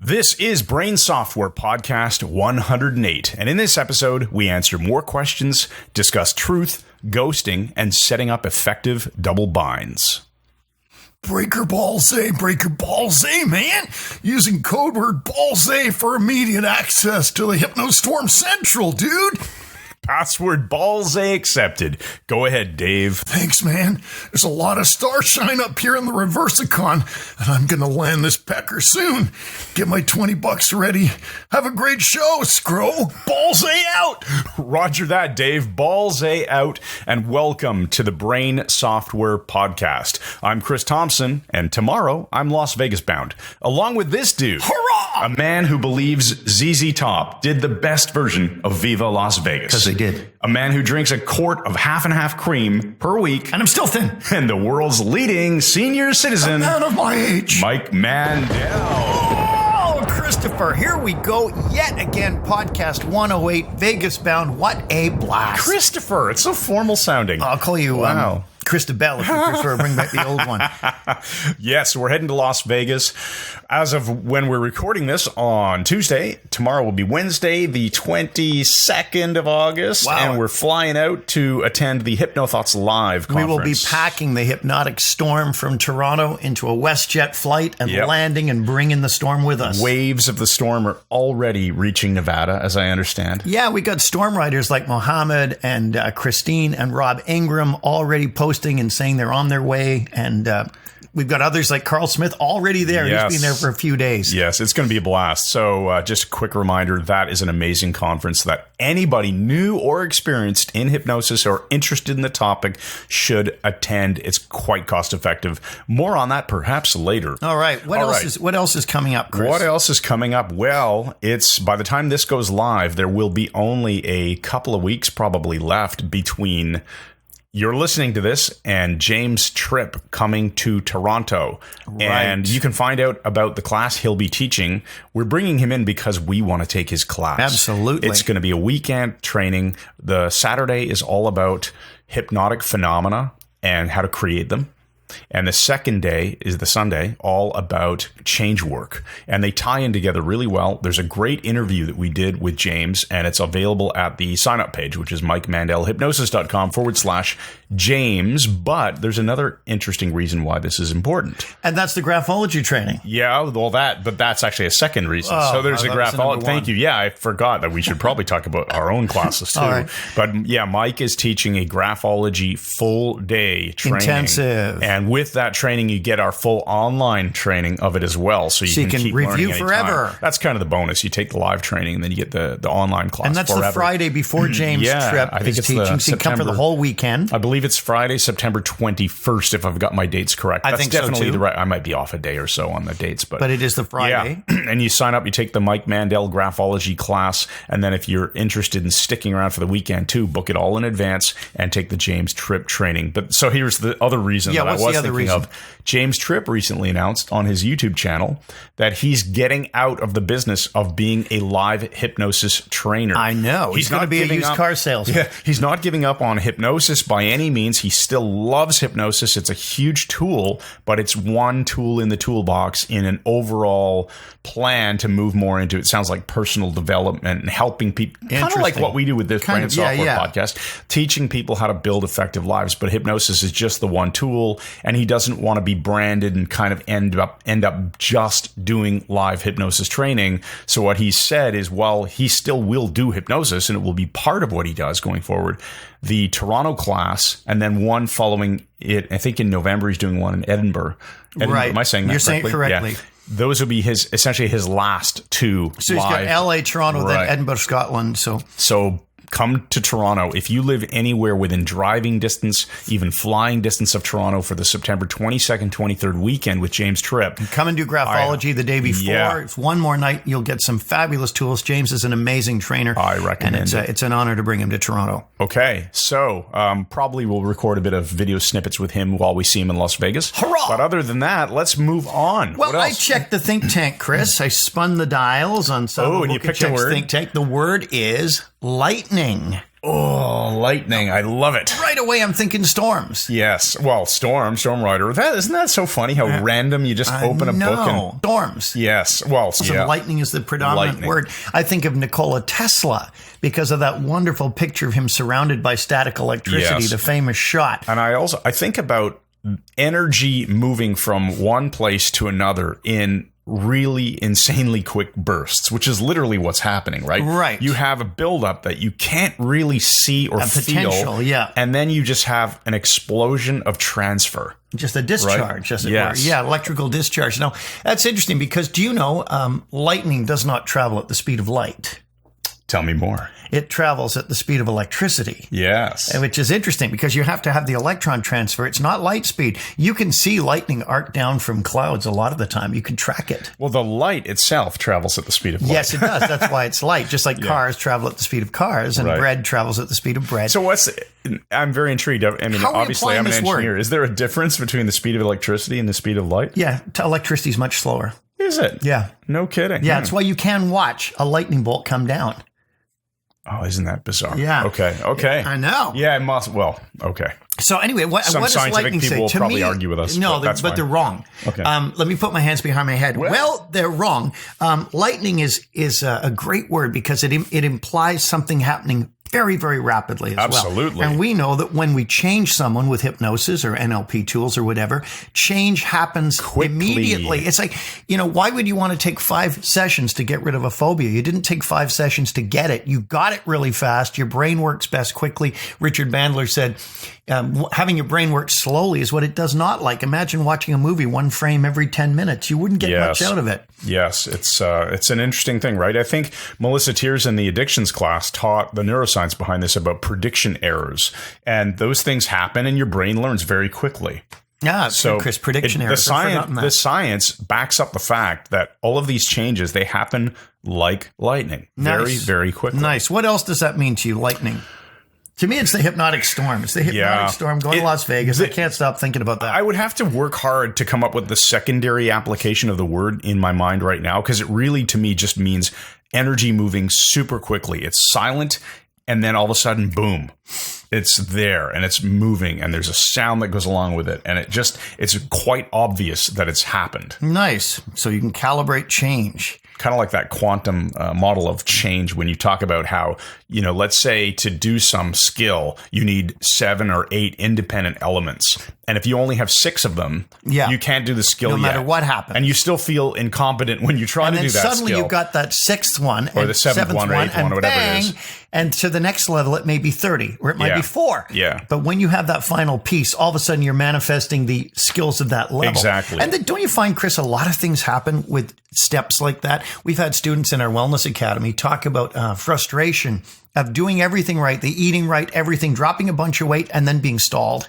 This is Brain Software Podcast 108, and in this episode, we answer more questions, discuss truth, ghosting, and setting up effective double binds. Break your balls, man. Using code word BALLSA for immediate access to the Hypnostorm Central, dude. Password BALLSA accepted. Go ahead, Dave. Thanks, man. There's a lot of starshine up here in the Reversicon, and I'm gonna land this pecker soon. Get my $20 ready. Have a great show, Scro. BALLSA out. Roger that, Dave. BALLSA out, and welcome to the Brain Software Podcast. I'm Chris Thompson, and tomorrow I'm Las Vegas bound, along with this dude. Hurrah! A man who believes ZZ Top did the best version of Viva Las Vegas. Because they did. A man who drinks a quart of half and half cream per week. And I'm still thin. And the world's leading senior citizen. A man of my age. Mike Mandel. Oh, Christopher, here we go yet again. Podcast 108, Vegas bound. What a blast. Christopher, it's so formal sounding. I'll call you Christabel if you prefer. Bring back the old one. Yes, we're heading to Las Vegas. As of when we're recording this on Tuesday, tomorrow will be Wednesday, the 22nd of August, Wow. and we're flying out to attend the HypnoThoughts Live conference. We will be packing the hypnotic storm from Toronto into a WestJet flight and landing and bringing the storm with us. Waves of the storm are already reaching Nevada, as I understand. Yeah, we got storm riders like Mohammed and Christine and Rob Ingram already posting and saying they're on their way. And we've got others like Carl Smith already there. Yes. He's been there for a few days. Yes, it's going to be a blast. So just a quick reminder, that is an amazing conference that anybody new or experienced in hypnosis or interested in the topic should attend. It's quite cost effective. More on that perhaps later. All right. What else is coming up, Chris? What else is coming up? Well, it's by the time this goes live, there will be only a couple of weeks probably left between you're listening to this and James' trip coming to Toronto. Right. And you can find out about the class he'll be teaching. We're bringing him in because we want to take his class. Absolutely. It's going to be a weekend training. The Saturday is all about hypnotic phenomena and how to create them. And the second day is the Sunday, all about change work. And they tie in together really well. There's a great interview that we did with James, and it's available at the sign-up page, which is MikeMandelHypnosis.com/James. But there's another interesting reason why this is important. And that's the graphology training. Yeah, well, but that's actually a second reason. Oh, so there's a that was the graphology. number Thank one. you. Yeah, I forgot that we should probably talk about our own classes too. All right. But yeah, Mike is teaching a graphology full day training. Intensive. And with that training, you get our full online training of it as well. So you can keep review learning forever. anytime. That's kind of the bonus. You take the live training and then you get the online class And that's forever. the Friday before James' trip I think is it's teaching. So you can come for the whole weekend. I believe it's Friday, September 21st, if I've got my dates correct. I think so, definitely too. the right. I might be off a day or so on the dates, but it is the Friday. Yeah. And you sign up, you take the Mike Mandel graphology class, and then if you're interested in sticking around for the weekend too, book it all in advance and take the James Tripp training. But so here's the other reason that I was thinking of. James Tripp recently announced on his YouTube channel that he's getting out of the business of being a live hypnosis trainer. I know. He's going to be a used car salesman. Yeah, he's not giving up on hypnosis by any means. He still loves hypnosis. It's a huge tool, but it's one tool in the toolbox in an overall plan to move more into, it sounds like, personal development and helping people. Kind of like what we do with this Brain Software podcast, teaching people how to build effective lives. But hypnosis is just the one tool, and he doesn't want to be branded and kind of end up just doing live hypnosis training. So what he said is, while he still will do hypnosis and it will be part of what he does going forward, the Toronto class and then one following it, I think in November he's doing one in Edinburgh. Right. Am I saying that You're saying it correctly. Yeah. Those will be essentially his last two. So he's got LA, Toronto, then Edinburgh, Scotland. So come to Toronto. If you live anywhere within driving distance, even flying distance of Toronto for the September 22nd, 23rd weekend with James Tripp. Come and do graphology the day before. Yeah. It's one more night. You'll get some fabulous tools. James is an amazing trainer. I recommend and it's an honor to bring him to Toronto. Okay. So probably we'll record a bit of video snippets with him while we see him in Las Vegas. Hurrah! But other than that, let's move on. Well, I checked the think tank, Chris. I spun the dials on some and you picked a word. Think tank. The word is lightning. Oh, lightning. I love it. Right away, I'm thinking storms. Yes. Well, Storm Rider. Isn't that so funny how random you just open a book and... Storms. Yes. Well, so lightning is the predominant word. I think of Nikola Tesla because of that wonderful picture of him surrounded by static electricity, the famous shot. And I think about energy moving from one place to another in really insanely quick bursts, which is literally what's happening, right? Right. You have a buildup that you can't really see or feel. Potential, yeah. And then you just have an explosion of transfer. Just a discharge, as it were. Yeah, electrical discharge. Now, that's interesting because do you know lightning does not travel at the speed of light? Tell me more. It travels at the speed of electricity. Yes. Which is interesting because you have to have the electron transfer. It's not light speed. You can see lightning arc down from clouds a lot of the time. You can track it. Well, the light itself travels at the speed of light. Yes, it does. That's why it's light. Just like cars travel at the speed of cars and bread travels at the speed of bread. So I'm very intrigued. I mean, obviously I'm an engineer. Is there a difference between the speed of electricity and the speed of light? Yeah. Electricity is much slower. Is it? Yeah. No kidding. Yeah. That's why you can watch a lightning bolt come down. Oh, isn't that bizarre? Yeah. Okay. I know. Yeah, it must. Well, okay. So anyway, what does lightning say? Some scientific people will probably argue with us. No, but they're wrong. Okay. Let me put my hands behind my head. Well, they're wrong. Lightning is a great word because it implies something happening very, very rapidly as well. Absolutely. And we know that when we change someone with hypnosis or NLP tools or whatever, change happens quickly. Immediately. It's like, why would you want to take 5 sessions to get rid of a phobia? You didn't take 5 sessions to get it. You got it really fast. Your brain works best quickly. Richard Bandler said, having your brain work slowly is what it does not like. Imagine watching a movie 1 frame every 10 minutes. You wouldn't get much out of it. Yes, it's an interesting thing, right? I think Melissa Tiers in the Addictions class taught the neuroscience behind this about prediction errors. And those things happen and your brain learns very quickly. Yeah, so Chris, prediction errors. The science backs up the fact that all of these changes, they happen like lightning. Nice. Very, very quickly. Nice. What else does that mean to you, lightning? To me, it's the hypnotic storm. It's the hypnotic storm going to Las Vegas. I can't stop thinking about that. I would have to work hard to come up with the secondary application of the word in my mind right now because it really, to me, just means energy moving super quickly. It's silent, and then all of a sudden, boom, it's there, and it's moving, and there's a sound that goes along with it, and it's quite obvious that it's happened. Nice. So you can calibrate change. Kind of like that quantum model of change when you talk about how, let's say to do some skill, you need 7 or 8 independent elements. And if you only have 6 of them, you can't do the skill no matter what happens. And you still feel incompetent when you try to do that skill. And then suddenly you've got that 6th one. Or the 7th one or 8th one or whatever bang, it is. And to the next level, it may be 30 or it might be 4. Yeah. But when you have that final piece, all of a sudden you're manifesting the skills of that level. Exactly. And then don't you find, Chris, a lot of things happen with steps like that? We've had students in our Wellness Academy talk about frustration of doing everything right, the eating right, everything, dropping a bunch of weight and then being stalled.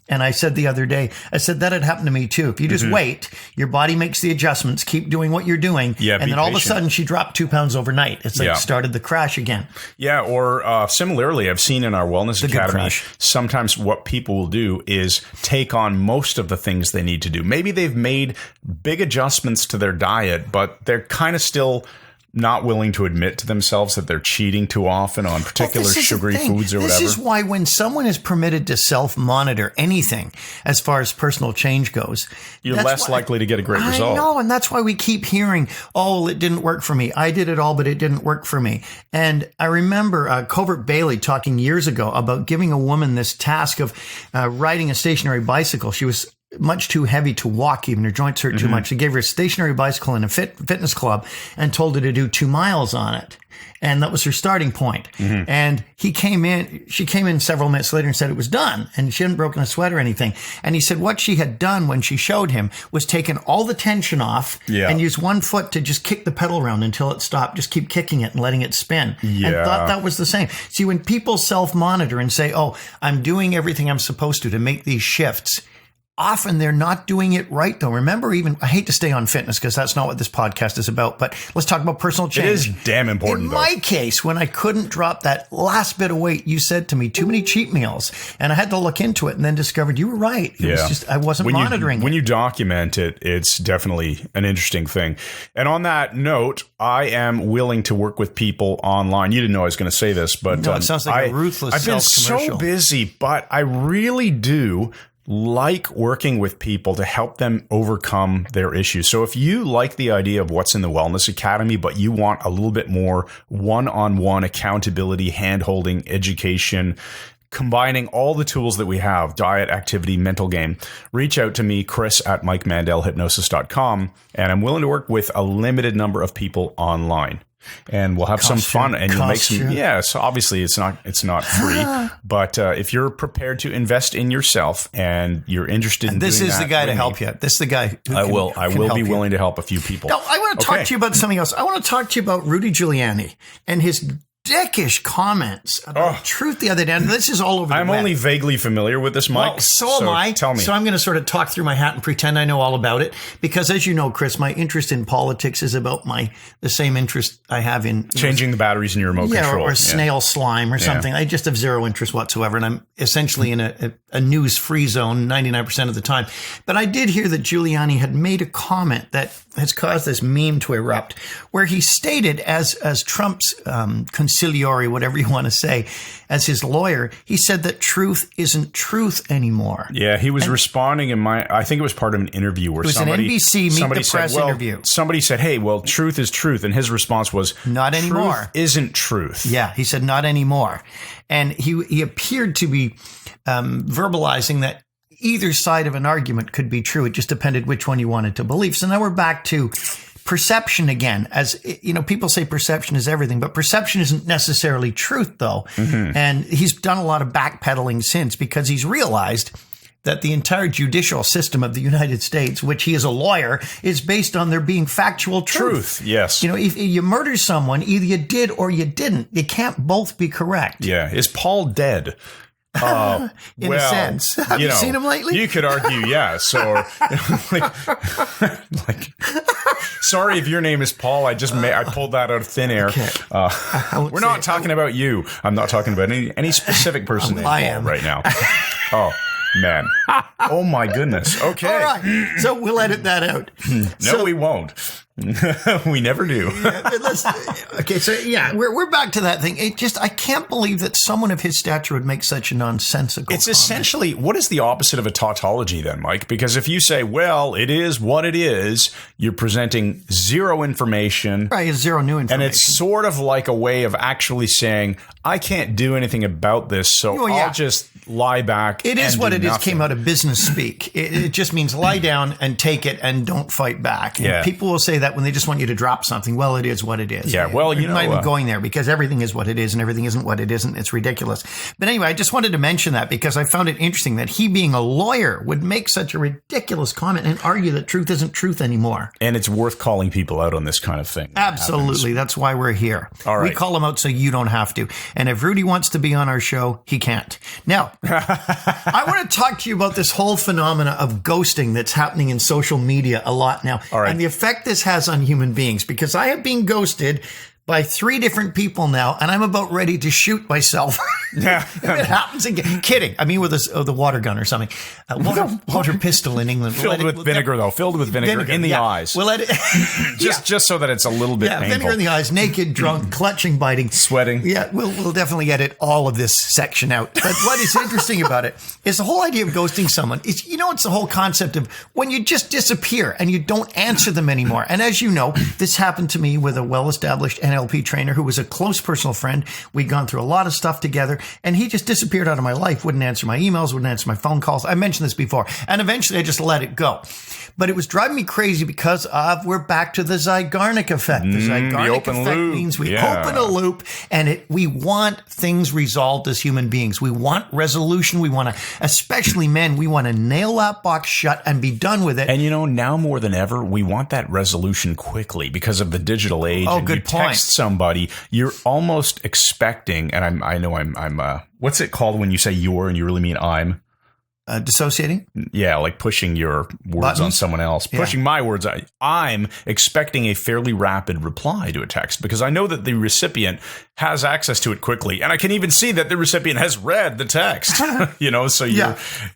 And I said the other day, that had happened to me too. If you just wait, your body makes the adjustments, keep doing what you're doing. Yeah, and then all of a sudden she dropped 2 pounds overnight. It's like started the crash again. Yeah. Or similarly, I've seen in our Wellness Academy, sometimes what people will do is take on most of the things they need to do. Maybe they've made big adjustments to their diet, but they're kind of still not willing to admit to themselves that they're cheating too often on particular sugary foods or whatever. This is why when someone is permitted to self-monitor anything as far as personal change goes, you're less likely to get a great result. I know, and that's why we keep hearing, it didn't work for me. I did it all, but it didn't work for me. And I remember Covert Bailey talking years ago about giving a woman this task of riding a stationary bicycle. She was much too heavy to walk, even her joints hurt too much. He gave her a stationary bicycle in a fitness club and told her to do 2 miles on it. And that was her starting point. And she came in several minutes later and said it was done. And she hadn't broken a sweat or anything. And he said what she had done when she showed him was taken all the tension off and used one foot to just kick the pedal around until it stopped. Just keep kicking it and letting it spin. And thought that was the same. See, when people self-monitor and say, I'm doing everything I'm supposed to make these shifts, often they're not doing it right, though. Remember, I hate to stay on fitness because that's not what this podcast is about, but let's talk about personal change. It is damn important, In my case, when I couldn't drop that last bit of weight, you said to me, too many cheat meals. And I had to look into it and then discovered you were right. It was just, I wasn't monitoring it. When you document it, it's definitely an interesting thing. And on that note, I am willing to work with people online. You didn't know I was going to say this, but no, it sounds like a ruthless I've been so busy, but I really do like working with people to help them overcome their issues. So if you like the idea of what's in the Wellness Academy, but you want a little bit more one-on-one accountability, hand-holding, education, combining all the tools that we have, diet, activity, mental game, reach out to me, chris@mikemandelhypnosis.com, and I'm willing to work with a limited number of people online. And we'll have some fun, and you'll make some. So obviously it's not free, but if you're prepared to invest in yourself and you're interested in this doing is that, the guy to help you. This is the guy who I will be willing to help a few people. Now, I want to talk to you about something else. I want to talk to you about Rudy Giuliani and his dickish comments about truth the other day. And this is all over the I'm web. only vaguely familiar with this, Mike. Well, so am I. Tell me. So I'm going to sort of talk through my hat and pretend I know all about it. Because as you know, Chris, my interest in politics is about the same interest I have in changing the batteries in your remote control. Or snail slime or something. I just have zero interest whatsoever. And I'm essentially in a news-free zone 99% of the time. But I did hear that Giuliani had made a comment that has caused this meme to erupt, where he stated as Trump's conciliary, whatever you want to say, as his lawyer, he said that truth isn't truth anymore. Yeah, he was responding I think it was part of an interview where somebody, an NBC Meet the Press interview. Somebody said, hey, well, truth is truth. And his response was, not anymore. Truth isn't truth. Yeah, he said, not anymore. And he appeared to be verbalizing that either side of an argument could be true. It just depended which one you wanted to believe. So now we're back to perception again. As you know, people say perception is everything, but perception isn't necessarily truth, though. Mm-hmm. And he's done a lot of backpedaling since, because he's realized that the entire judicial system of the United States, which he is a lawyer, is based on there being factual truth. Yes. You know, if you murder someone, either you did or you didn't. You can't both be correct. Yeah. Is Paul dead? In a sense. Have you seen him lately? You could argue, yeah. So, sorry if your name is Paul. I pulled that out of thin air. Okay. We're not talking about you. I'm not talking about any specific person named Paul right now. Oh, man. Oh, my goodness. Okay. All right. So we'll edit that out. No, we won't. We never do. Okay, so we're back to that thing. I can't believe that someone of his stature would make such a nonsensical It's comment. essentially, what is the opposite of a tautology then, Mike? Because if you say, well, it is what it is, you're presenting zero information. Right, it's zero new information. And it's sort of like a way of actually saying, I can't do anything about this, so I'll just lie back. It is what it nothing. is, came out of business speak. It just means lie down and take it and don't fight back. And people will say that when they just want you to drop something. Well, it is what it is. Yeah, well, I'm not even going there, because everything is what it is and everything isn't what it isn't. It's ridiculous. But anyway, I just wanted to mention that because I found it interesting that he, being a lawyer, would make such a ridiculous comment and argue that truth isn't truth anymore. And it's worth calling people out on this kind of thing. Absolutely. That's why we're here. All right. We call them out so you don't have to. And if Rudy wants to be on our show, he can't. Now, I want to talk to you about this whole phenomena of ghosting that's happening in social media a lot now. All right. And the effect this has on human beings, because I have been ghosted by 3 different people now, and I'm about ready to shoot myself. If it happens again. Kidding. I mean, with the water gun or something. Water pistol in England. Filled with vinegar in the eyes. We'll let it. just so that it's a little bit painful. Vinegar in the eyes, naked, drunk, clutching, biting. Sweating. Yeah, we'll definitely edit all of this section out. But what is interesting about it is the whole idea of ghosting someone. It's the whole concept of when you just disappear and you don't answer them anymore. And as you know, this happened to me with a well-established NLP trainer who was a close personal friend. We'd gone through a lot of stuff together, and he just disappeared out of my life, wouldn't answer my emails, wouldn't answer my phone calls. I mentioned this before, and eventually I just let it go. But it was driving me crazy because we're back to the Zygarnik effect. The Zygarnik effect means we open a loop, and we want things resolved as human beings. We want resolution. We want to, especially men, we want to nail that box shut and be done with it. And now more than ever, we want that resolution quickly because of the digital age. Oh, and good you point. Text somebody, you're almost expecting, and I'm what's it called when you say you're and you really mean I'm? Dissociating? Yeah, like pushing your words on someone else. Pushing my words. I'm expecting a fairly rapid reply to a text because I know that the recipient has access to it quickly. And I can even see that the recipient has read the text. So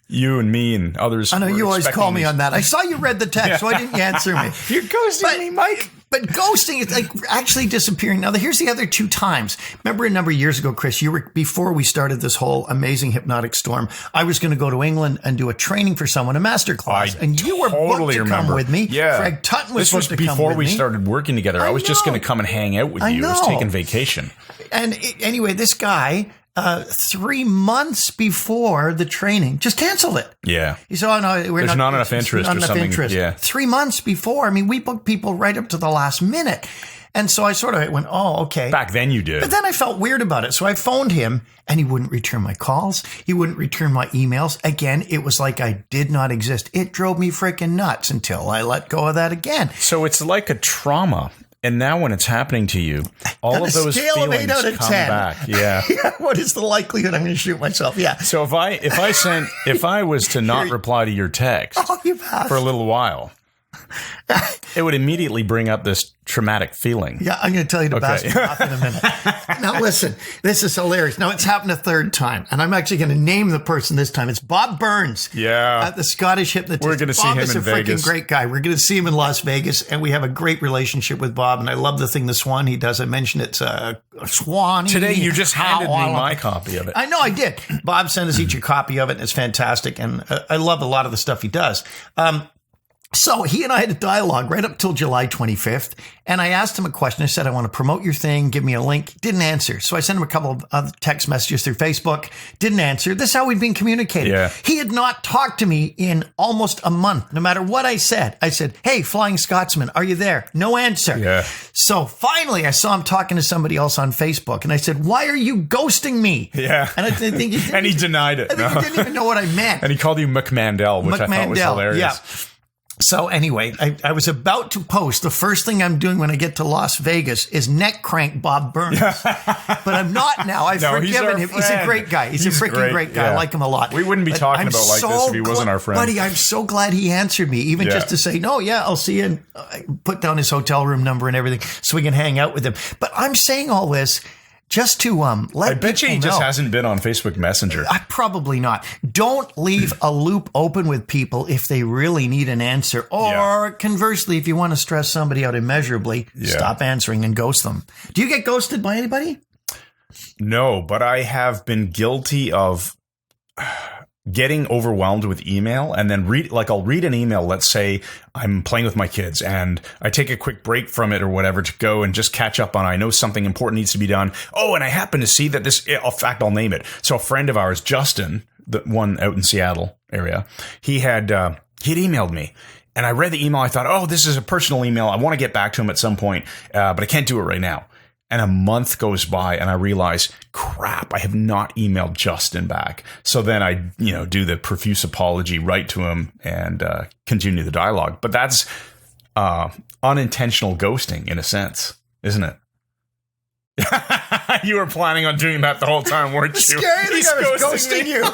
you and me and others. I know you always call me on that. I saw you read the text. Why didn't you answer me? You're ghosting me, Mike. But ghosting is like actually disappearing. Now, here's the other 2 times. Remember a number of years ago, Chris, before we started this whole amazing hypnotic storm, I was going to go to England and do a training for someone, a master class. And you were booked to come with me. Yeah. Craig Tutton was supposed to come with me. Before we started working together. I was just going to come and hang out with you. I was taking vacation. And anyway, this guy... 3 months before the training, just canceled it. Yeah. He said, "Oh no, there's not enough interest or something." Yeah. 3 months before. I mean, we booked people right up to the last minute, and so I sort of went, "Oh, okay." Back then, you did, but then I felt weird about it, so I phoned him, and he wouldn't return my calls. He wouldn't return my emails. Again, it was like I did not exist. It drove me freaking nuts until I let go of that again. So it's like a trauma. And now when it's happening to you, all of those feelings come back. Yeah. What is the likelihood I'm going to shoot myself? Yeah. So if I was to not reply to your text for a little while, it would immediately bring up this traumatic feeling. Yeah, I'm going to tell you the best off in a minute. Now, listen, this is hilarious. Now, it's happened a 3rd time, and I'm actually going to name the person this time. It's Bob Burns. Yeah. The Scottish hypnotist. We're going to see him in Vegas. Bob is a freaking great guy. We're going to see him in Las Vegas, and we have a great relationship with Bob, and I love the thing, the swan he does. I mentioned it's Swan. Today, you just handed me my copy of it. I know, I did. Bob sent us each a copy of it, and it's fantastic, and I love a lot of the stuff he does. So he and I had a dialogue right up till July 25th. And I asked him a question. I said, I want to promote your thing. Give me a link. Didn't answer. So I sent him a couple of other text messages through Facebook. Didn't answer. This is how we'd been communicating. Yeah. He had not talked to me in almost a month. No matter what I said, hey, Flying Scotsman, are you there? No answer. Yeah. So finally I saw him talking to somebody else on Facebook. And I said, why are you ghosting me? Yeah. And I think and he denied it. I think he didn't even know what I meant. And he called you Mandel, which I thought was hilarious. Yeah. So anyway, I was about to post. The first thing I'm doing when I get to Las Vegas is neck crank Bob Burns. But I'm not now. I've forgiven him. He's a great guy. He's a freaking great guy. Yeah. I like him a lot. We wouldn't be talking about like this if he wasn't our friend. Buddy, I'm so glad he answered me, even just to say, no, yeah, I'll see you. And put down his hotel room number and everything so we can hang out with him. But I'm saying all this just to let I bet you he just hasn't been on Facebook Messenger. Probably not. Don't leave a loop open with people if they really need an answer. Or conversely, if you want to stress somebody out immeasurably, stop answering and ghost them. Do you get ghosted by anybody? No, but I have been guilty of getting overwhelmed with email and then I'll read an email. Let's say I'm playing with my kids and I take a quick break from it or whatever to go and just catch up on, I know something important needs to be done. Oh, and I happen to see that in fact, I'll name it. So a friend of ours, Justin, the one out in Seattle area, he'd emailed me. And I read the email. I thought, oh, this is a personal email. I want to get back to him at some point, but I can't do it right now. And a month goes by and I realize, crap, I have not emailed Justin back. So then I, do the profuse apology, write to him and continue the dialogue. But that's unintentional ghosting in a sense, isn't it? You were planning on doing that the whole time, weren't you? Scary, he's ghosting you.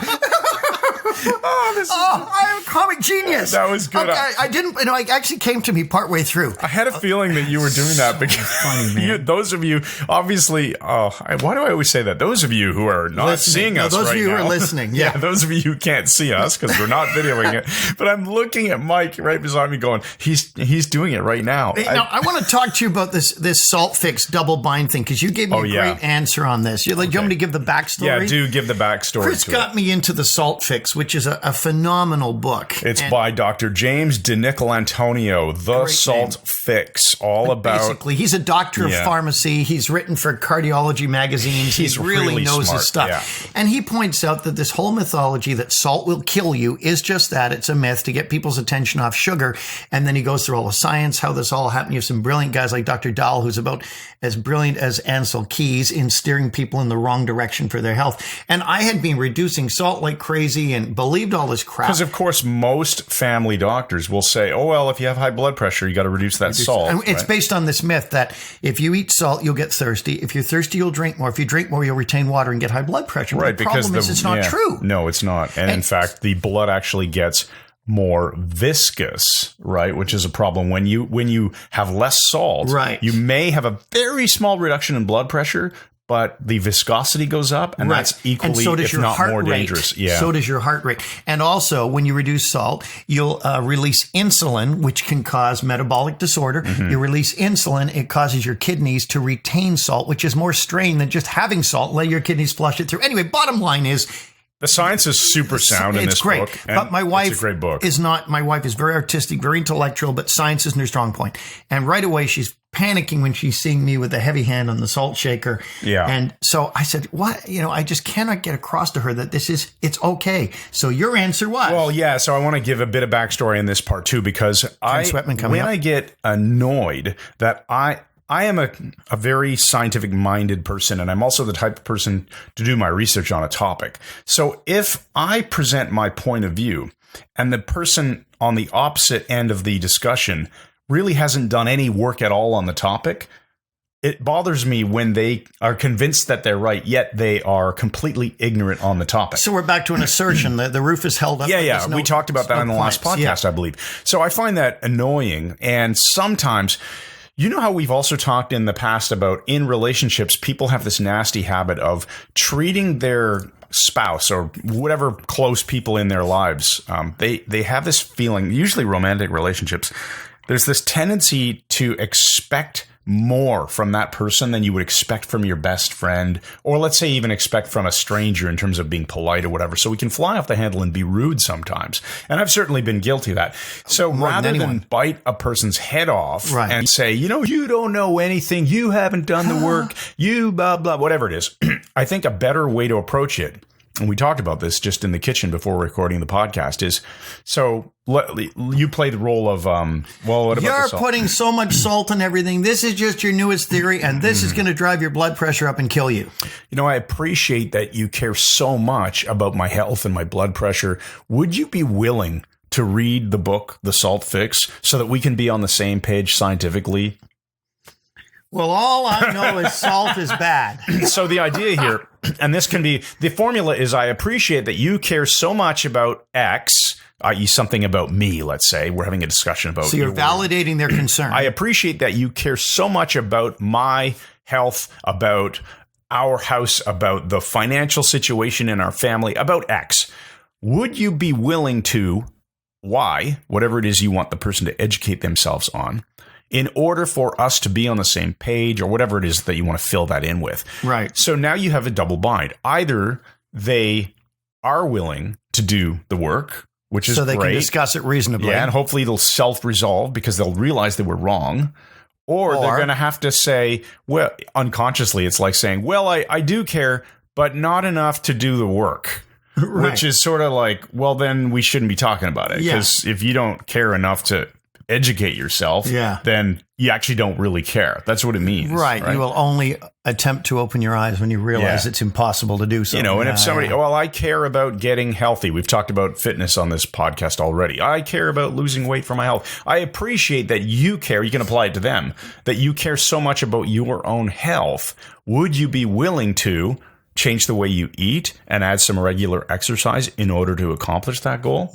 I'm a comic genius. That was good. Okay, I didn't, it actually came to me partway through. I had a feeling that you were doing that because funny, man. Those of you, obviously, why do I always say that? Those of you who are not seeing us right now. Those of you who are listening. Yeah. Those of you who can't see us because we're not videoing it. But I'm looking at Mike right beside me going, he's doing it right now. Now, I want to talk to you about this salt fix double bind thing because you gave me a great answer on this. You want me to give the backstory? Yeah, do give the backstory. Chris got me into the salt fix, which is a phenomenal book. It's by Dr. James DiNicolantonio, The Salt Fix, basically, he's a doctor of pharmacy. He's written for cardiology magazines. He really knows his stuff. Yeah. And he points out that this whole mythology that salt will kill you is just that. It's a myth to get people's attention off sugar. And then he goes through all the science, how this all happened. You have some brilliant guys like Dr. Dahl, who's about as brilliant as Ansel Keys in steering people in the wrong direction for their health. And I had been reducing salt like crazy and believed all this crap. Because, of course, most family doctors will say, oh, well, if you have high blood pressure, you got to reduce that salt. And it's based on this myth that if you eat salt, you'll get thirsty. If you're thirsty, you'll drink more. If you drink more, you'll retain water and get high blood pressure. But the problem is it's not true. No, it's not. And in fact, the blood actually gets more viscous, right? Which is a problem when you have less salt. Right. You may have a very small reduction in blood pressure, but the viscosity goes up, and that's equally, and so does if your not heart more rate. dangerous. Yeah. So does your heart rate. And also, when you reduce salt, you'll release insulin, which can cause metabolic disorder. You release insulin, it causes your kidneys to retain salt, which is more strain than just having salt. Let your kidneys flush it through. Anyway, bottom line is, the science is super sound in this great, book. But my wife it's a great book. is not. My wife is very artistic, very intellectual, but science isn't her strong point. And right away, she's panicking when she's seeing me with a heavy hand on the salt shaker. Yeah. And so I said, what? I just cannot get across to her that it's okay. So your answer was? Well, yeah. So I want to give a bit of backstory in this part too, because I get annoyed that I am a very scientific-minded person, and I'm also the type of person to do my research on a topic. So if I present my point of view and the person on the opposite end of the discussion really hasn't done any work at all on the topic, it bothers me when they are convinced that they're right, yet they are completely ignorant on the topic. So we're back to an assertion that the roof is held up. Yeah. We talked about that in the last podcast, I believe. So I find that annoying, and sometimes... You know how we've also talked in the past about in relationships, people have this nasty habit of treating their spouse or whatever close people in their lives. They have this feeling, usually romantic relationships, there's this tendency to expect more from that person than you would expect from your best friend, or let's say even expect from a stranger in terms of being polite or whatever. So we can fly off the handle and be rude sometimes. And I've certainly been guilty of that. So rather than bite a person's head off and say, you don't know anything, you haven't done the work, you blah, blah, whatever it is, I think a better way to approach it, and we talked about this just in the kitchen before recording the podcast, is you play the role of, what about you're putting so much salt in everything. This is just your newest theory, and this is going to drive your blood pressure up and kill you. I appreciate that you care so much about my health and my blood pressure. Would you be willing to read the book, The Salt Fix, so that we can be on the same page scientifically? Well, all I know is salt is bad. So the idea here, and this can be, the formula is, I appreciate that you care so much about X, i.e. something about me, let's say. We're having a discussion about... So you're validating their concern. I appreciate that you care so much about my health, about our house, about the financial situation in our family, about X. Would you be willing to, Y, whatever it is you want the person to educate themselves on, in order for us to be on the same page, or whatever it is that you want to fill that in with. Right. So now you have a double bind. Either they are willing to do the work, which is so they great. Can discuss it reasonably. Yeah, and hopefully it'll self-resolve because they'll realize they were wrong. Or they're going to have to say, well, unconsciously, it's like saying, well, I do care, but not enough to do the work. Right. Which is sort of like, well, then we shouldn't be talking about it. Because if you don't care enough to educate yourself, then you actually don't really care. That's what it means. Right. You will only attempt to open your eyes when you realize it's impossible to do so. And if somebody, I care about getting healthy. We've talked about fitness on this podcast already. I care about losing weight for my health. I appreciate that you care. You can apply it to them, that you care so much about your own health. Would you be willing to change the way you eat and add some regular exercise in order to accomplish that goal?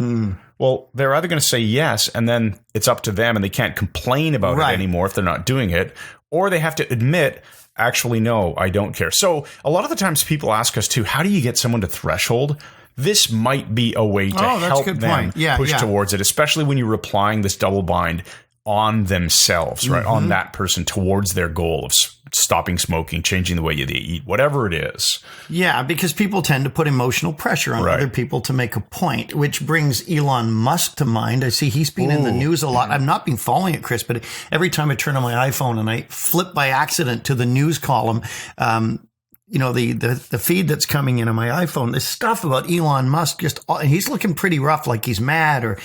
Well, they're either going to say yes, and then it's up to them, and they can't complain about it anymore if they're not doing it, or they have to admit, actually, no, I don't care. So a lot of the times people ask us too, how do you get someone to threshold? This might be a way to help them push towards it, especially when you're applying this double bind on themselves, right? On that person towards their goal of stopping smoking, changing the way they eat, whatever it is. Yeah, because people tend to put emotional pressure on other people to make a point, which brings Elon Musk to mind. I see he's been in the news a lot. I've not been following it, Chris, but every time I turn on my iPhone and I flip by accident to the news column, the feed that's coming in on my iPhone, this stuff about Elon Musk, he's looking pretty rough, like he's mad, or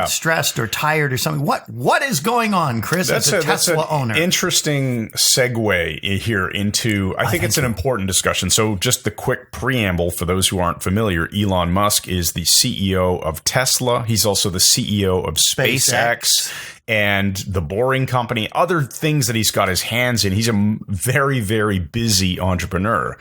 stressed or tired or something. What is going on, Chris, as a Tesla owner? Interesting segue here into, I think it's an important discussion. So just the quick preamble for those who aren't familiar, Elon Musk is the CEO of Tesla. He's also the CEO of SpaceX. And the Boring Company, other things that he's got his hands in. He's a very, very busy entrepreneur.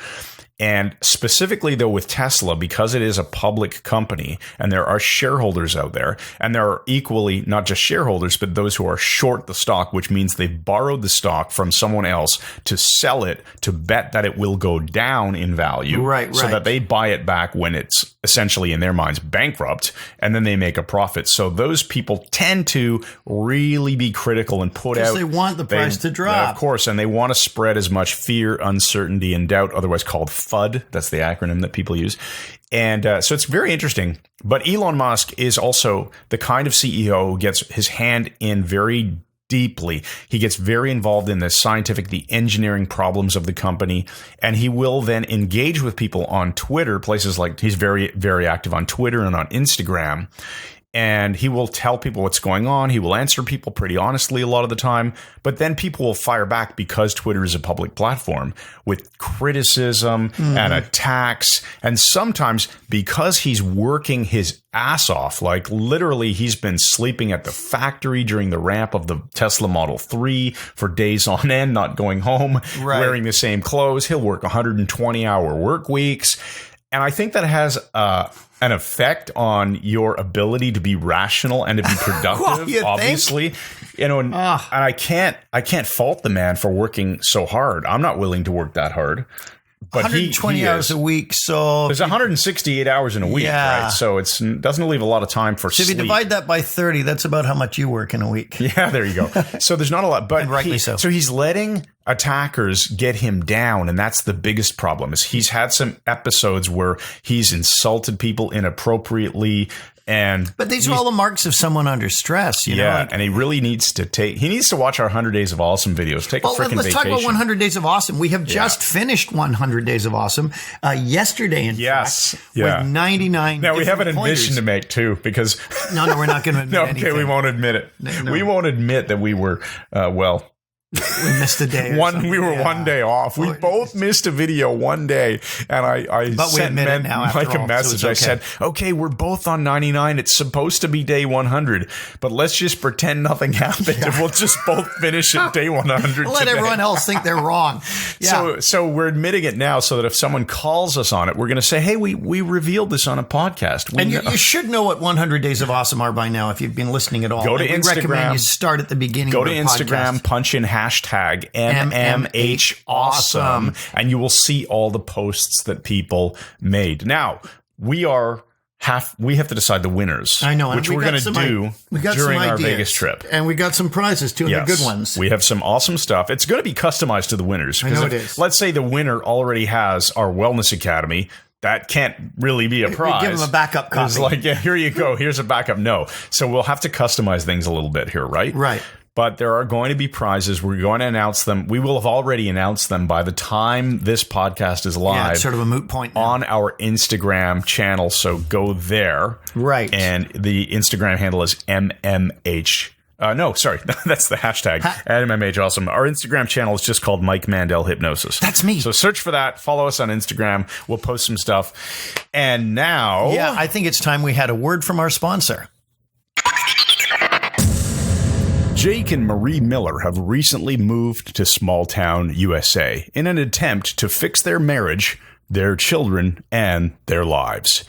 And specifically, though, with Tesla, because it is a public company and there are shareholders out there, and there are equally not just shareholders, but those who are short the stock, which means they've borrowed the stock from someone else to sell it to bet that it will go down in value. Right. So that they buy it back when it's essentially, in their minds, bankrupt, and then they make a profit. So those people tend to really be critical and put out. They want the price to drop. Of course, and they want to spread as much fear, uncertainty, and doubt, otherwise called FUD. That's the acronym that people use. And so it's very interesting. But Elon Musk is also the kind of CEO who gets his hand in very deeply. He gets very involved in the scientific, the engineering problems of the company, and he will then engage with people on Twitter, places like he's very, very active on Twitter and on Instagram. And he will tell people what's going on. He will answer people pretty honestly a lot of the time. But then people will fire back because Twitter is a public platform with criticism and attacks. And sometimes because he's working his ass off, like literally he's been sleeping at the factory during the ramp of the Tesla Model 3 for days on end, not going home, wearing the same clothes. He'll work 120-hour work weeks. And I think that has an effect on your ability to be rational and to be productive. Obviously, and I can't fault the man for working so hard. I'm not willing to work that hard. But 120 hours a week, so there's 168 hours in a week, right? So it doesn't leave a lot of time for sleep. If you divide that by 30, that's about how much you work in a week. Yeah, there you go. So there's not a lot, but and rightly so. So he's letting attackers get him down, and that's the biggest problem. Is he's had some episodes where he's insulted people inappropriately. But these are all the marks of someone under stress, you know? Yeah, and he really needs to watch our 100 Days of Awesome videos. Take a freaking vacation. Let's talk about 100 Days of Awesome. We have just finished 100 Days of Awesome yesterday, in fact, with 99 Now, we have an pointers. admission to make, too, because... No, we're not going to admit anything. Okay, we won't admit it. No. We won't admit that we were, we missed a day. We were 1 day off. We both missed a video 1 day, and I sent Mike a message. So I said, "Okay, we're both on 99. It's supposed to be day 100, but let's just pretend nothing happened, and we'll just both finish at day 100. Let everyone else think they're wrong." Yeah. So we're admitting it now, so that if someone calls us on it, we're going to say, "Hey, we revealed this on a podcast." You should know what 100 Days of Awesome are by now if you've been listening at all. Go to Instagram. We recommend you start at the beginning. Go to Instagram, punch in hashtag MMH Awesome, and you will see all the posts that people made. Now, we have to decide the winners. I know, which we're going to do during our Vegas trip. And we got some prizes, too, and they're good ones. We have some awesome stuff. It's going to be customized to the winners. I know it is. Let's say the winner already has our Wellness Academy. That can't really be a prize. We give them a backup copy. It's like, here you go. Here's a backup. No. So we'll have to customize things a little bit here, right? Right. But there are going to be prizes. We're going to announce them. We will have already announced them by the time this podcast is live. Yeah, it's sort of a moot point now. On our Instagram channel. So go there. Right. And the Instagram handle is MMH. That's the hashtag. MMH Awesome. Our Instagram channel is just called Mike Mandel Hypnosis. That's me. So search for that. Follow us on Instagram. We'll post some stuff. And now... Yeah, I think it's time we had a word from our sponsor. Jake and Marie Miller have recently moved to small town USA in an attempt to fix their marriage, their children, and their lives.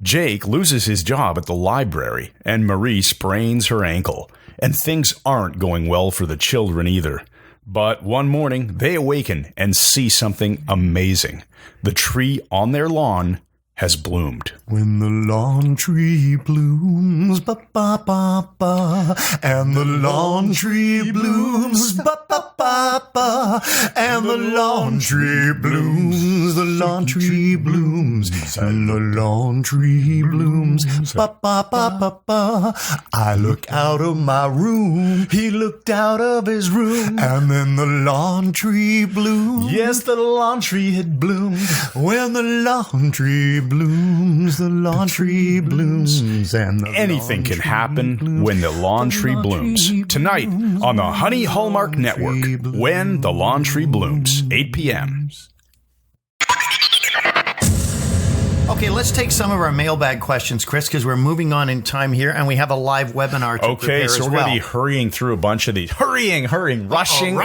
Jake loses his job at the library, and Marie sprains her ankle. And things aren't going well for the children either. But one morning, they awaken and see something amazing. The tree on their lawn has bloomed. When the lawn tree blooms, ba ba ba ba, and the lawn tree blooms, ba ba ba ba, and the lawn tree blooms, the lawn tree blooms, and the lawn tree blooms, ba ba ba ba ba. I look out of my room, he looked out of his room, and then the lawn tree bloomed. Yes, the lawn tree had bloomed. When the lawn tree blooms, blooms, the lawn tree blooms, and anything can happen when the lawn tree blooms. Tonight on the Honey Hallmark Network, When the Lawn Tree Blooms, 8 p.m. Okay, let's take some of our mailbag questions, Chris, because we're moving on in time here, and we have a live webinar to prepare so as we're well. going to be hurrying through a bunch of these. Rushing.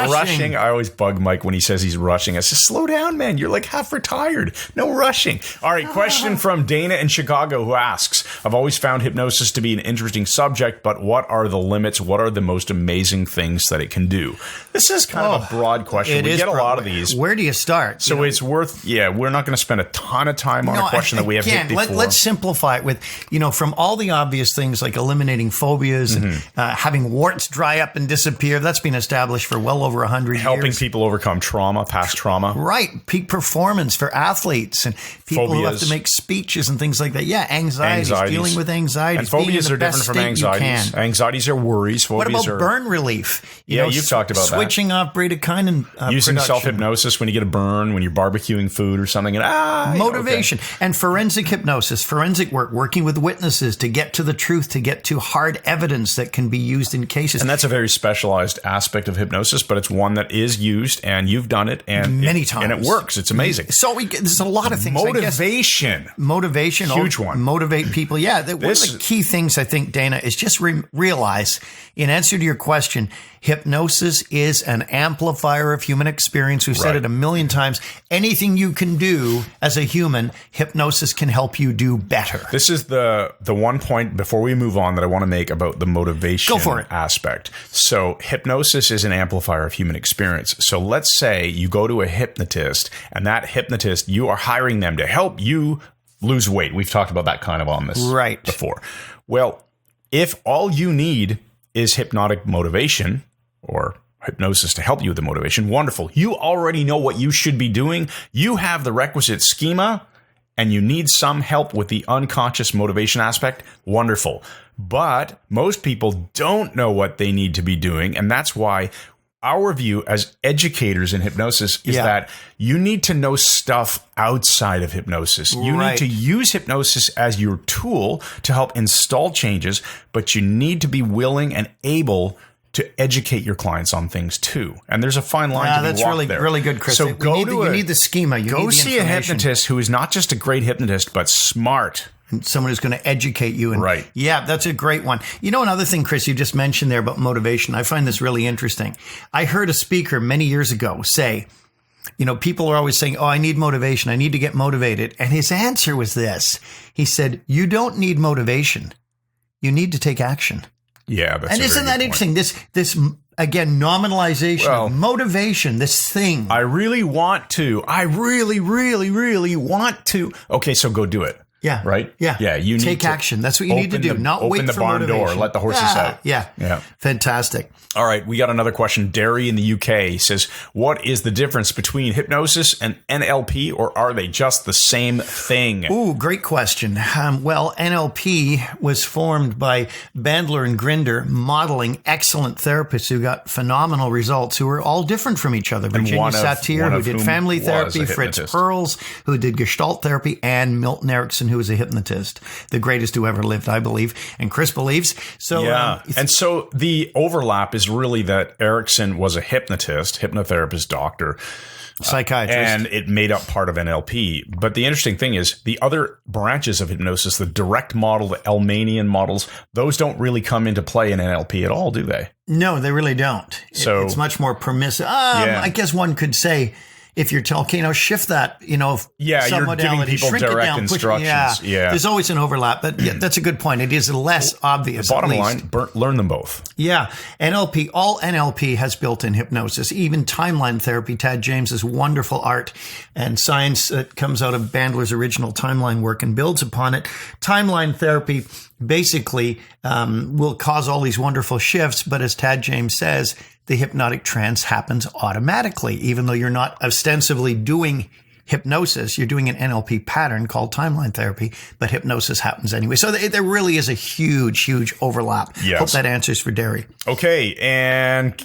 I always bug Mike when he says he's rushing. I say, slow down, man. You're like half retired. No rushing. All right, question from Dana in Chicago who asks, I've always found hypnosis to be an interesting subject, but what are the limits? What are the most amazing things that it can do? This is kind of a broad question. We get a lot of these. Where do you start? So it's worth, we're not going to spend a ton of time on a question that we have hit before. Let's simplify it with, from all the obvious things like eliminating phobias and having warts dry up and disappear. That's been established for well over 100 years. Helping people overcome past trauma. Right. Peak performance for athletes and people who have to make speeches and things like that. Yeah, anxieties. Dealing with anxiety. And phobias are different from anxieties. Anxieties are worries. Phobias what about burn relief? You've talked about that. Switching off bradykinin using self-hypnosis when you get a burn, when you're barbecuing food or something. And motivation. And forensic hypnosis, forensic work, working with witnesses to get to the truth, to get to hard evidence that can be used in cases. And that's a very specialized aspect of hypnosis, but it's one that is used, and you've done it and many times. And it works. It's amazing. So there's a lot of things. Motivation. Huge one. Motivate people. Yeah. One of the key things, I think, Dana, is just realize, in answer to your question, hypnosis is an amplifier of human experience. We've said it a million times. Anything you can do as a human, hypnosis can help you do better. This is the one point before we move on that I want to make about the motivation aspect. So hypnosis is an amplifier of human experience. So let's say you go to a hypnotist, and that hypnotist, you are hiring them to help you lose weight. We've talked about that kind of on this before. Well, if all you need is hypnotic motivation or hypnosis to help you with the motivation, wonderful. You already know what you should be doing. You have the requisite schema, and you need some help with the unconscious motivation aspect, wonderful. But most people don't know what they need to be doing, and that's why our view as educators in hypnosis is that you need to know stuff outside of hypnosis. You need to use hypnosis as your tool to help install changes, but you need to be willing and able to educate your clients on things too. And there's a fine line to be walked there. That's really good, Chris. So you need the schema. Go see a hypnotist who is not just a great hypnotist, but smart. And someone who's going to educate you. And yeah, that's a great one. Another thing, Chris, you just mentioned there about motivation. I find this really interesting. I heard a speaker many years ago say, people are always saying, I need motivation. I need to get motivated. And his answer was this. He said, you don't need motivation. You need to take action. Yeah, that's and isn't that interesting? This again, nominalization of motivation, this thing. I really want to. I really, really, really want to. Okay, so go do it. Yeah. Right? Yeah. Yeah. You need take action. That's what you need to do. Not wait for motivation. Open the barn door. Let the horses out. Yeah. Fantastic. All right. We got another question. Derry in the UK says, what is the difference between hypnosis and NLP, or are they just the same thing? Ooh, great question. Well, NLP was formed by Mandel and Grinder, modeling excellent therapists who got phenomenal results, who were all different from each other. Virginia Satir, who did family therapy, Fritz Perls, who did Gestalt therapy, and Milton Erickson, who was a hypnotist, the greatest who ever lived, I believe, and Chris believes. So, and so the overlap is really that Erickson was a hypnotherapist, doctor, psychiatrist, and it made up part of NLP. But the interesting thing is the other branches of hypnosis, the direct model, the Elmanian models, those don't really come into play in NLP at all, do they? No, they really don't. So it's much more permissive. I guess one could say, if you're telling, shift that, you're giving people direct instructions. There's always an overlap, but that's a good point. It is less obvious. The bottom line, learn them both. Yeah. All NLP has built-in hypnosis, even timeline therapy. Tad James's wonderful art and science that comes out of Bandler's original timeline work and builds upon it. Timeline therapy basically will cause all these wonderful shifts, but as Tad James says, the hypnotic trance happens automatically, even though you're not ostensibly doing hypnosis. You're doing an NLP pattern called timeline therapy, but hypnosis happens anyway. So there really is a huge, huge overlap. Yes. Hope that answers for Derry. Okay. And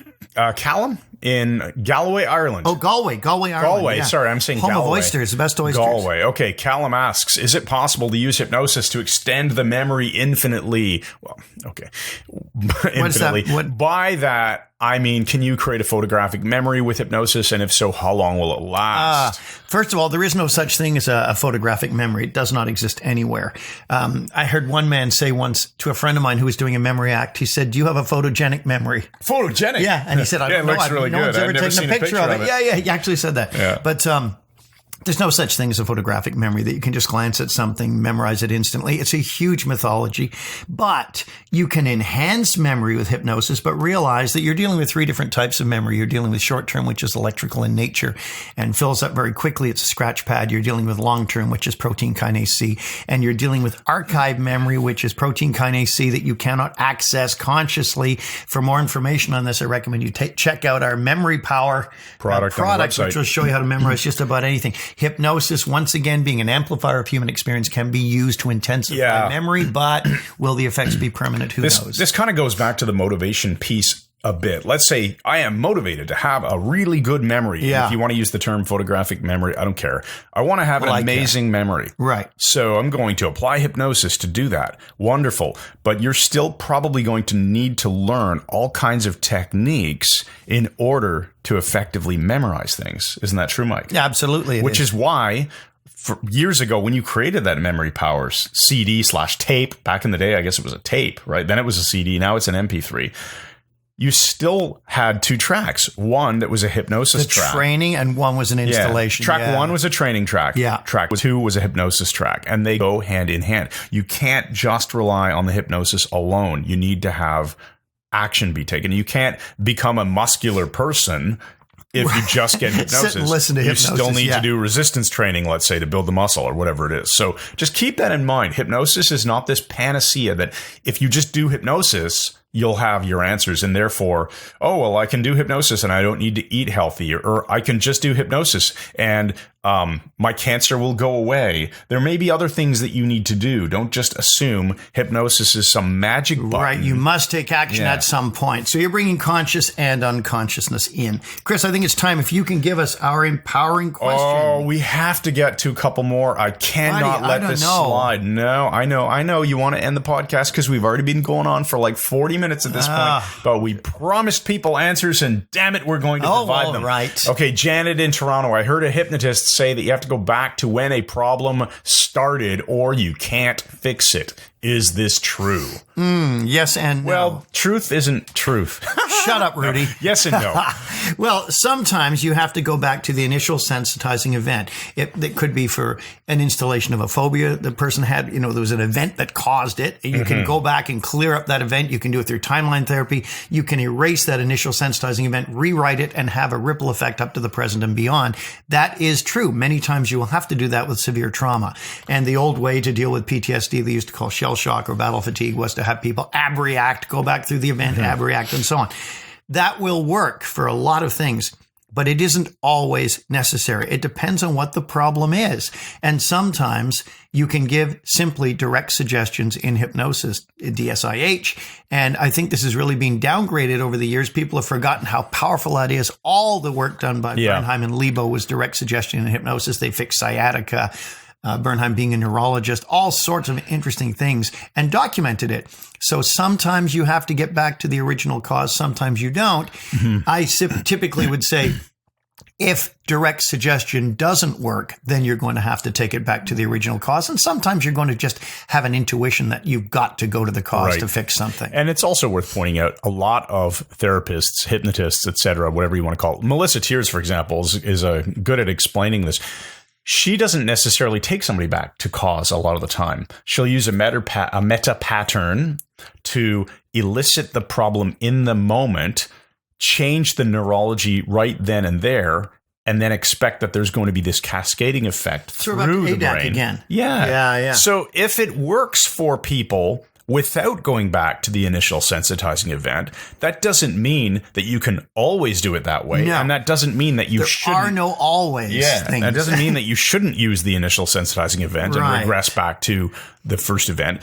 Callum in Galloway, Ireland. Oh, Galway, Ireland. Galway. Yeah. Sorry, I'm saying Home Galloway. of oysters, the best oysters. Galway. Okay, Callum asks, is it possible to use hypnosis to extend the memory infinitely? Well, okay. Infinitely. By that, I mean, can you create a photographic memory with hypnosis? And if so, how long will it last? First of all, there is no such thing as a photographic memory. It does not exist anywhere. I heard one man say once to a friend of mine who was doing a memory act, he said, do you have a photogenic memory? Photogenic? Yeah. And he said, I don't know. It looks really no good. one's ever I've never taken seen a picture of it. Yeah, he actually said that. Yeah. But there's no such thing as a photographic memory that you can just glance at something, memorize it instantly. It's a huge mythology, but you can enhance memory with hypnosis, but realize that you're dealing with 3 different types of memory. You're dealing with short-term, which is electrical in nature and fills up very quickly. It's a scratch pad. You're dealing with long-term, which is protein kinase C, and you're dealing with archive memory, which is protein kinase C that you cannot access consciously. For more information on this, I recommend you check out our Memory Power product which will show you how to memorize just about anything. Hypnosis, once again, being an amplifier of human experience, can be used to intensify memory, but will the effects be permanent? Who knows? This kind of goes back to the motivation piece a bit. Let's say I am motivated to have a really good memory. Yeah. If you want to use the term photographic memory, I don't care. I want to have an amazing memory. Right. So I'm going to apply hypnosis to do that. Wonderful. But you're still probably going to need to learn all kinds of techniques in order to effectively memorize things. Isn't that true, Mike? Yeah, absolutely. Which is why years ago, when you created that Memory Powers CD/tape, back in the day, I guess it was a tape, right? Then it was a CD. Now it's an MP3. You still had 2 tracks. One that was a hypnosis track. Training, and one was an installation. Track 1 was a training track. Yeah. Track 2 was a hypnosis track. And they go hand in hand. You can't just rely on the hypnosis alone. You need to have action be taken. You can't become a muscular person if you just get hypnosis. Sit and listen to hypnosis. You still need to do resistance training, let's say, to build the muscle or whatever it is. So just keep that in mind. Hypnosis is not this panacea that if you just do hypnosis, you'll have your answers. And therefore, oh, well, I can do hypnosis and I don't need to eat healthy, or I can just do hypnosis and my cancer will go away. There may be other things that you need to do. Don't just assume hypnosis is some magic button. Right. You must take action at some point. So you're bringing conscious and unconsciousness in. Chris, I think it's time if you can give us our empowering question. Oh, we have to get to a couple more. I cannot let this slide. No, I know. You want to end the podcast because we've already been going on for like 40 minutes at this point. But we promised people answers, and damn it, we're going to provide them. Right. Okay, Janet in Toronto. I heard a hypnotist say that you have to go back to when a problem started or you can't fix it. Is this true? Yes and no. Well, truth isn't truth. Shut up, Rudy. Yes and no. Well, sometimes you have to go back to the initial sensitizing event. It could be for an installation of a phobia the person had. There was an event that caused it. You can go back and clear up that event. You can do it through timeline therapy. You can erase that initial sensitizing event, rewrite it, and have a ripple effect up to the present and beyond. That is true. Many times you will have to do that with severe trauma. And the old way to deal with PTSD, they used to call shell shock or battle fatigue, was to have people abreact, go back through the event, abreact, and so on. That will work for a lot of things, but it isn't always necessary. It depends on what the problem is. And sometimes you can give simply direct suggestions in hypnosis, DSIH. And I think this is really being downgraded over the years. People have forgotten how powerful that is. All the work done by Bernheim and Lebo was direct suggestion in hypnosis. They fixed sciatica. Bernheim being a neurologist, all sorts of interesting things, and documented it. So sometimes you have to get back to the original cause. Sometimes you don't. I typically would say, if direct suggestion doesn't work, then you're going to have to take it back to the original cause. And sometimes you're going to just have an intuition that you've got to go to the cause to fix something. And it's also worth pointing out a lot of therapists, hypnotists, etc., whatever you want to call it. Melissa Tiers, for example, is good at explaining this. She doesn't necessarily take somebody back to cause a lot of the time. She'll use a meta pattern to elicit the problem in the moment, change the neurology right then and there, and then expect that there's going to be this cascading effect through the brain. Again. Yeah. So if it works for people without going back to the initial sensitizing event, that doesn't mean that you can always do it that way. No. And that doesn't mean that you shouldn't. There are no always things. That doesn't mean that you shouldn't use the initial sensitizing event and regress back to the first event.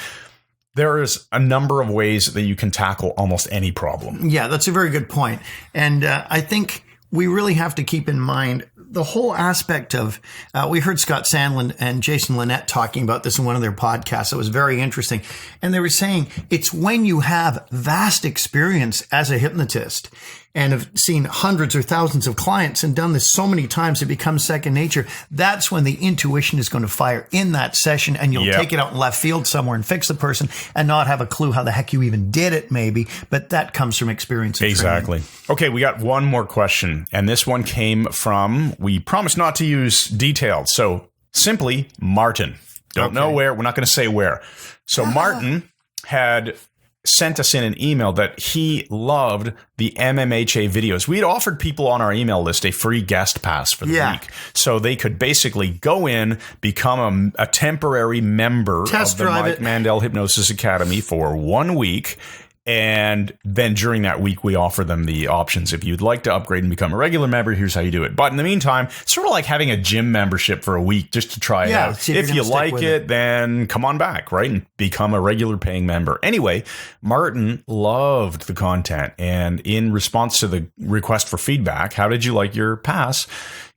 There is a number of ways that you can tackle almost any problem. Yeah, that's a very good point. And I think we really have to keep in mind the whole aspect of, we heard Scott Sandlin and Jason Linett talking about this in one of their podcasts. It was very interesting. And they were saying it's when you have vast experience as a hypnotist and have seen hundreds or thousands of clients and done this so many times, it becomes second nature. That's when the intuition is going to fire in that session, and you'll take it out in left field somewhere and fix the person and not have a clue how the heck you even did it, maybe. But that comes from experience. Exactly. Okay, we got one more question, and this one came from, we promised not to use details, so simply Martin. Don't know where. We're not going to say where. So Martin had sent us in an email that he loved the MMHA videos. We had offered people on our email list a free guest pass for the week. So they could basically go in, become a temporary member of the Mike Mandel Hypnosis Academy for 1 week. And then during that week, we offer them the options. If you'd like to upgrade and become a regular member, here's how you do it. But in the meantime, it's sort of like having a gym membership for a week just to try it out. If you like it, then come on back, right? And become a regular paying member. Anyway, Martin loved the content. And in response to the request for feedback, how did you like your pass?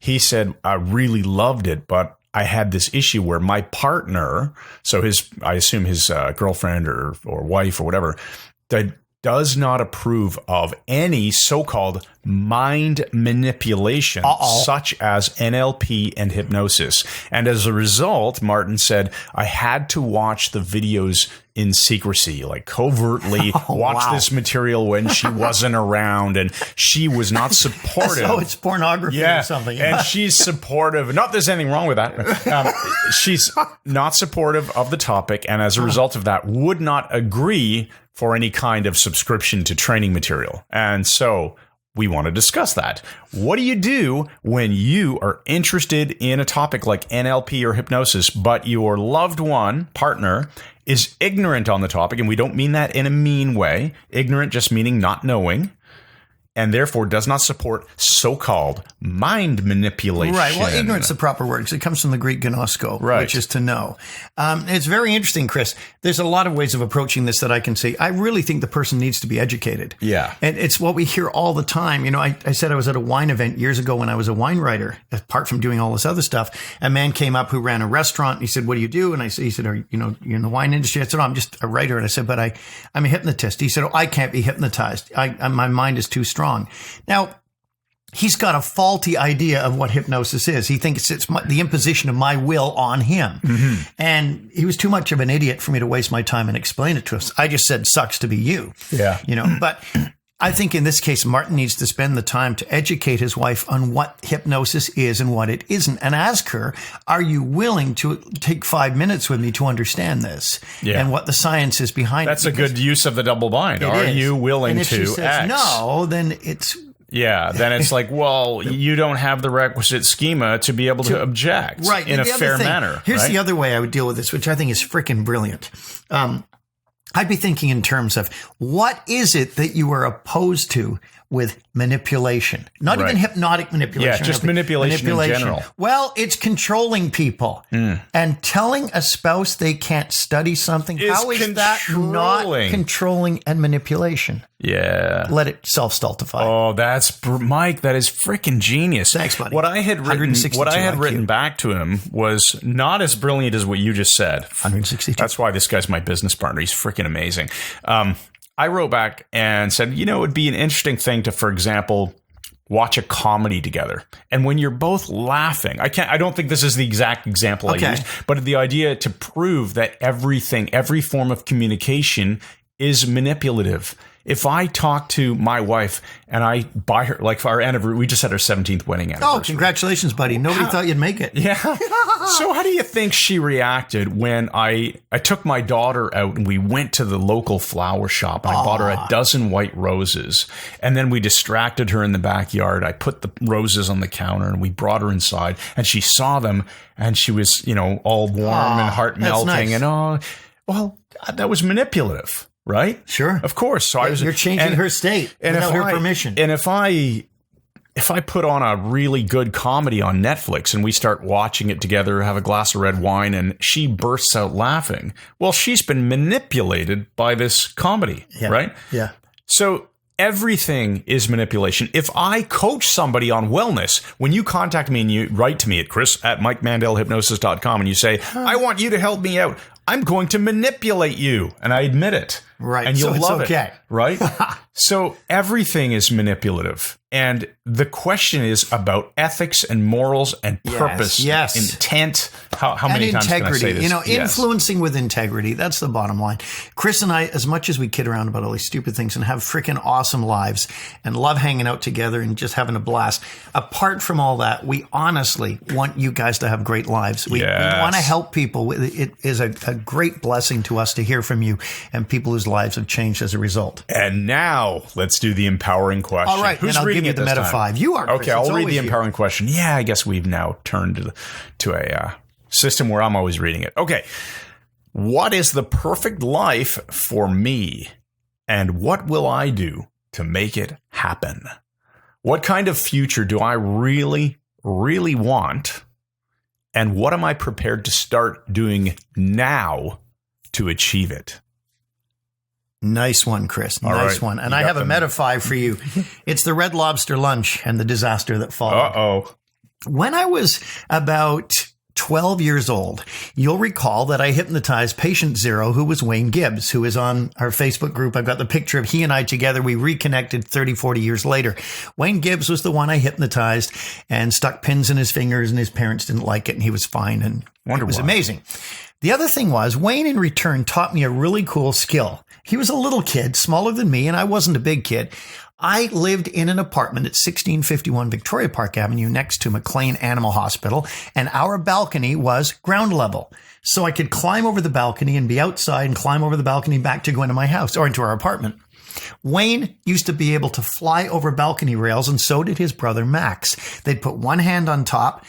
He said, I really loved it, but I had this issue where my partner, so I assume his girlfriend or wife or whatever, that does not approve of any so-called mind manipulation, such as NLP and hypnosis. And as a result, Martin said, I had to watch the videos in secrecy, like covertly watch this material when she wasn't around, and she was not supportive. So it's pornography or something. And she's supportive. Not there's anything wrong with that. She's not supportive of the topic, and as a result of that, would not agree for any kind of subscription to training material. And so we want to discuss that. What do you do when you are interested in a topic like NLP or hypnosis, but your loved one, partner, is ignorant on the topic? And we don't mean that in a mean way. Ignorant just meaning not knowing, and therefore does not support so-called mind manipulation. Right. Well, ignorance is the proper word because it comes from the Greek gnosko, which is to know. It's very interesting, Chris. There's a lot of ways of approaching this that I can see. I really think the person needs to be educated. Yeah. And it's what we hear all the time. You know, I said I was at a wine event years ago when I was a wine writer, apart from doing all this other stuff. A man came up who ran a restaurant. And he said, what do you do? And he said, you're in the wine industry? I said, no, I'm just a writer. And I said, but I'm a hypnotist. He said, I can't be hypnotized. My mind is too strong. Now, he's got a faulty idea of what hypnosis is. He thinks it's the imposition of my will on him. Mm-hmm. And he was too much of an idiot for me to waste my time and explain it to us. I just said, sucks to be you. Yeah. But I think in this case, Martin needs to spend the time to educate his wife on what hypnosis is and what it isn't, and ask her, are you willing to take 5 minutes with me to understand this and what the science is behind it? That's a good use of the double bind. Are you willing if to she says X? No, then it's... Yeah, then it's like, well, you don't have the requisite schema to be able to object in a fair manner. Here's the other way I would deal with this, which I think is freaking brilliant. I'd be thinking in terms of what is it that you are opposed to with manipulation? Not even hypnotic manipulation. Yeah, just manipulation in general. Well, it's controlling people. And telling a spouse they can't study something. How is that not controlling and manipulation? Yeah. Let it self-stultify. Oh, that's Mike. That is freaking genius. Thanks, buddy. What I had written back to him was not as brilliant as what you just said. 162. That's why this guy's my business partner. He's freaking amazing. I wrote back and said, it would be an interesting thing to, for example, watch a comedy together. And when you're both laughing, I don't think this is the exact example I used, but the idea to prove that every form of communication is manipulative. If I talk to my wife and I buy her, like for our anniversary, we just had our 17th wedding anniversary. Oh, congratulations, buddy. Nobody thought you'd make it. Yeah. So how do you think she reacted when I took my daughter out and we went to the local flower shop and I bought her a dozen white roses, and then we distracted her in the backyard. I put the roses on the counter and we brought her inside and she saw them and she was, all warm and heart melting. Nice. And well, that was manipulative. Right? Sure. Of course. So you're changing her state without her permission. And if I put on a really good comedy on Netflix and we start watching it together, have a glass of red wine, and she bursts out laughing, well, she's been manipulated by this comedy, right? Yeah. So Everything is manipulation. If I coach somebody on wellness, when you contact me and you write to me at chris@mikemandelhypnosis.com and you say, I want you to help me out, I'm going to manipulate you. And I admit it. Right. And you'll love okay. it. Right? So everything is manipulative. And the question is about ethics and morals and purpose, intent. How many times can I say this? You know, influencing with integrity. That's the bottom line. Chris and I, as much as we kid around about all these stupid things and have freaking awesome lives and love hanging out together and just having a blast, apart from all that, we honestly want you guys to have great lives. We want to help people. It is a great blessing to us to hear from you and people whose lives have changed as a result. And now let's do the empowering question. All right. Who's reading the Meta 5. You are, Chris. Okay, I'll read the empowering question. Yeah, I guess we've now turned to a system where I'm always reading it. Okay. What is the perfect life for me? And what will I do to make it happen? What kind of future do I really, really want? And what am I prepared to start doing now to achieve it? Nice one, Chris. Nice one. And I have a Meta 5 for you. It's the Red Lobster lunch and the disaster that followed. Uh-oh. When I was about 12 years old, you'll recall that I hypnotized patient 0, who was Wayne Gibbs, who is on our Facebook group. I've got the picture of he and I together. We reconnected 30, 40 years later. Wayne Gibbs was the one I hypnotized and stuck pins in his fingers, and his parents didn't like it, and he was fine, and it was amazing. The other thing was, Wayne in return taught me a really cool skill. He was a little kid, smaller than me, and I wasn't a big kid. I lived in an apartment at 1651 Victoria Park Avenue next to McLean Animal Hospital, and our balcony was ground level. So I could climb over the balcony and be outside and climb over the balcony back to go into my house or into our apartment. Wayne used to be able to fly over balcony rails, and so did his brother Max. They'd put one hand on top,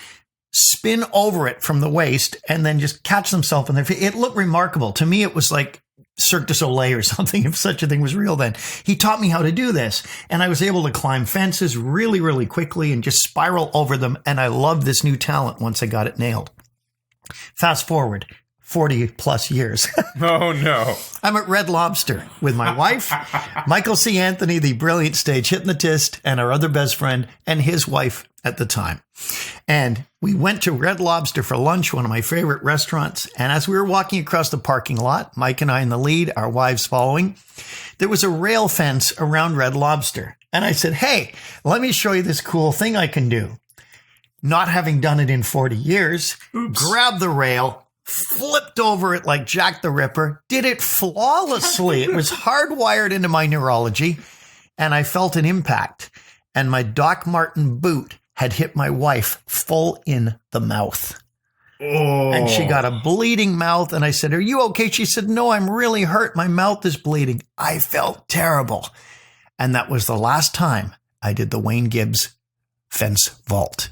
spin over it from the waist, and then just catch themselves in their feet. It looked remarkable. To me, it was like Cirque du Soleil or something, if such a thing was real then. He taught me how to do this, and I was able to climb fences really, really quickly and just spiral over them, and I loved this new talent once I got it nailed. Fast forward 40 plus years. Oh, no. I'm at Red Lobster with my wife, Michael C. Anthony, the brilliant stage hypnotist, and our other best friend, and his wife at the time. And we went to Red Lobster for lunch, one of my favorite restaurants. And as we were walking across the parking lot, Mike and I in the lead, our wives following, there was a rail fence around Red Lobster. And I said, hey, let me show you this cool thing I can do. Not having done it in 40 years, grabbed the rail, flipped over it like Jack the Ripper, did it flawlessly. It was hardwired into my neurology, and I felt an impact. And my Doc Marten boot had hit my wife full in the mouth. Oh. And she got a bleeding mouth. And I said, are you okay? She said, no, I'm really hurt. My mouth is bleeding. I felt terrible. And that was the last time I did the Wayne Gibbs fence vault.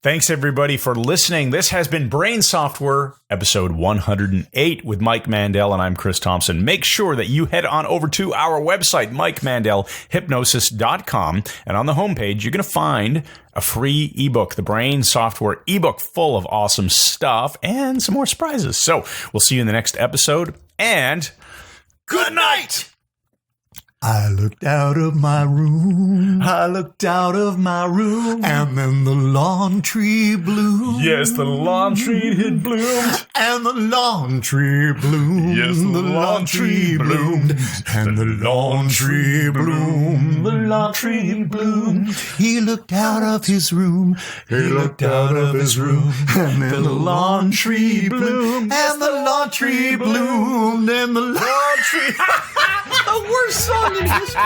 Thanks, everybody, for listening. This has been Brain Software, episode 108 with Mike Mandel, and I'm Chris Thompson. Make sure that you head on over to our website, MikeMandelHypnosis.com, and on the homepage, you're going to find a free ebook, the Brain Software ebook, full of awesome stuff and some more surprises. So we'll see you in the next episode, and good night! I looked out of my room. I looked out of my room. And then the lawn tree bloomed. Yes, the lawn tree had bloomed. And the lawn tree bloomed. Yes, the lawn tree bloomed. And the lawn tree bloomed. The lawn tree bloomed. He looked out of his room. He looked out of his room. And then the lawn tree bloomed. And the lawn tree bloomed. And the lawn tree... The worst song in history.